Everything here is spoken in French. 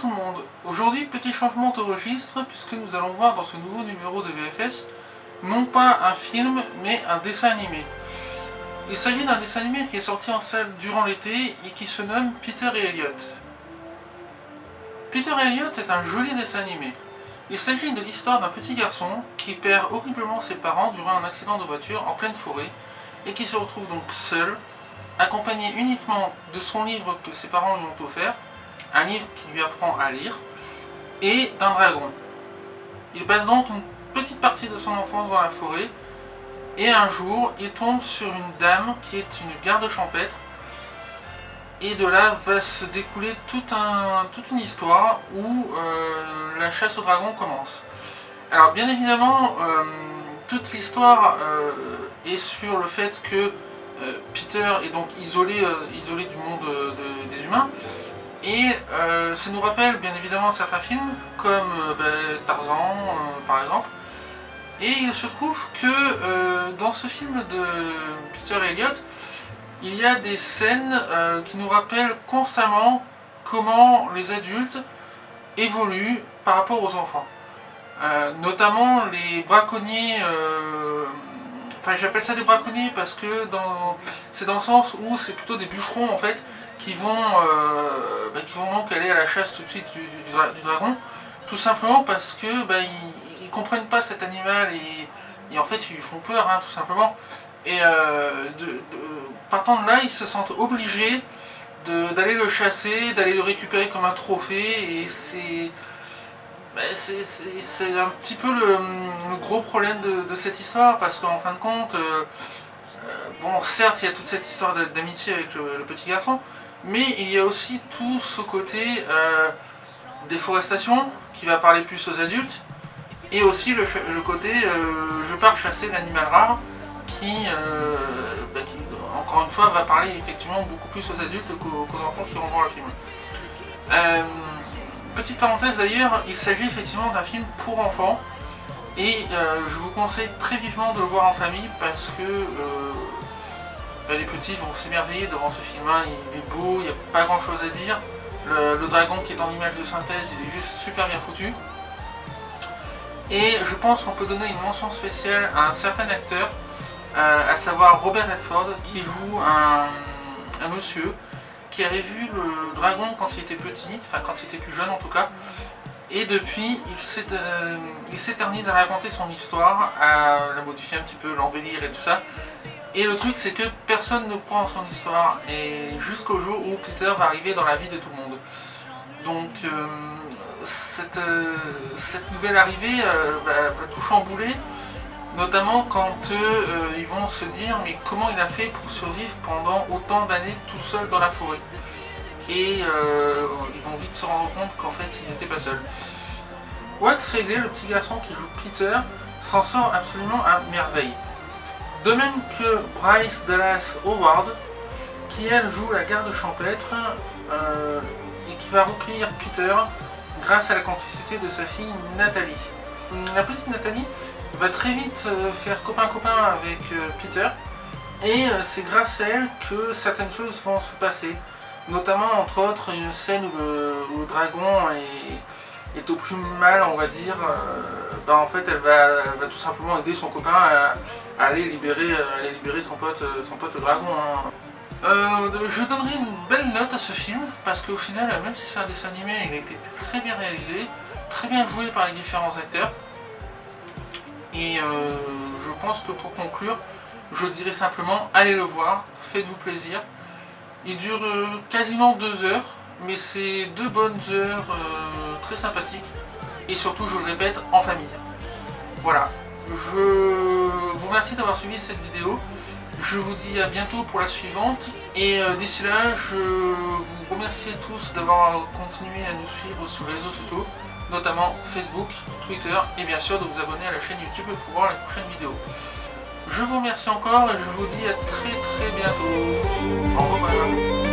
tout le monde, aujourd'hui petit changement de registre puisque nous allons voir dans ce nouveau numéro de VFS non pas un film mais un dessin animé. Il s'agit d'un dessin animé qui est sorti en salle durant l'été et qui se nomme Peter et Elliot. Peter et Elliot est un joli dessin animé. Il s'agit de l'histoire d'un petit garçon qui perd horriblement ses parents durant un accident de voiture en pleine forêt et qui se retrouve donc seul, accompagné uniquement de son livre que ses parents lui ont offert, un livre qui lui apprend à lire, et d'un dragon. Il passe donc une petite partie de son enfance dans la forêt, et un jour, il tombe sur une dame qui est une garde champêtre, et de là va se découler toute une histoire où la chasse au dragon commence. Alors bien évidemment, toute l'histoire est sur le fait que Peter est donc isolé du monde des humains, et ça nous rappelle bien évidemment certains films comme Tarzan par exemple. Et il se trouve que dans ce film de Peter et Elliot, il y a des scènes qui nous rappellent constamment comment les adultes évoluent par rapport aux enfants. Notamment les braconniers, enfin j'appelle ça des braconniers parce que c'est dans le sens où c'est plutôt des bûcherons en fait qui vont donc aller à la chasse tout de suite du dragon, tout simplement parce que ils comprennent pas cet animal et en fait ils lui font peur, tout simplement. Et partant de là, ils se sentent obligés d'aller le chasser, d'aller le récupérer comme un trophée, et c'est un petit peu le gros problème de cette histoire, parce qu'en fin de compte, bon certes il y a toute cette histoire d'amitié avec le petit garçon, mais il y a aussi tout ce côté déforestation qui va parler plus aux adultes, et aussi le côté je pars chasser l'animal rare qui encore une fois va parler effectivement beaucoup plus aux adultes qu'aux enfants qui vont voir le film. Petite parenthèse d'ailleurs, il s'agit effectivement d'un film pour enfants, et je vous conseille très vivement de le voir en famille parce que les petits vont s'émerveiller devant ce film. Il est beau, il n'y a pas grand chose à dire. Le dragon qui est en image de synthèse, il est juste super bien foutu. Et je pense qu'on peut donner une mention spéciale à un certain acteur, à savoir Robert Redford, qui joue un monsieur qui avait vu le dragon quand il était petit, enfin quand il était plus jeune en tout cas, et depuis il s'éternise à raconter son histoire, à la modifier un petit peu, l'embellir et tout ça. Et le truc c'est que personne ne croit en son histoire, et jusqu'au jour où Peter va arriver dans la vie de tout le monde. Donc cette nouvelle arrivée va tout chambouler, notamment quand ils vont se dire mais comment il a fait pour survivre pendant autant d'années tout seul dans la forêt, et ils vont vite se rendre compte qu'en fait il n'était pas seul. Wax Fegley, le petit garçon qui joue Peter, s'en sort absolument à merveille, de même que Bryce Dallas Howard qui elle joue la garde champêtre et qui va recueillir Peter grâce à la complicité de sa fille Nathalie. La petite Nathalie va très vite faire copain-copain avec Peter, et c'est grâce à elle que certaines choses vont se passer, notamment entre autres une scène où le dragon est au plus mal, on va dire. En fait elle va tout simplement aider son copain à aller libérer son pote le dragon. Je donnerai une belle note à ce film, parce qu'au final, même si c'est un dessin animé, il a été très bien réalisé, très bien joué par les différents acteurs. Et je pense que pour conclure, je dirais simplement, allez le voir, faites-vous plaisir. Il dure quasiment 2 heures, mais c'est 2 bonnes heures très sympathiques, et surtout, je le répète, en famille. Voilà, je vous remercie d'avoir suivi cette vidéo. Je vous dis à bientôt pour la suivante, et d'ici là, je vous remercie tous d'avoir continué à nous suivre sur les réseaux sociaux, notamment Facebook, Twitter, et bien sûr de vous abonner à la chaîne YouTube pour voir la prochaine vidéo. Je vous remercie encore et je vous dis à très bientôt. Au revoir.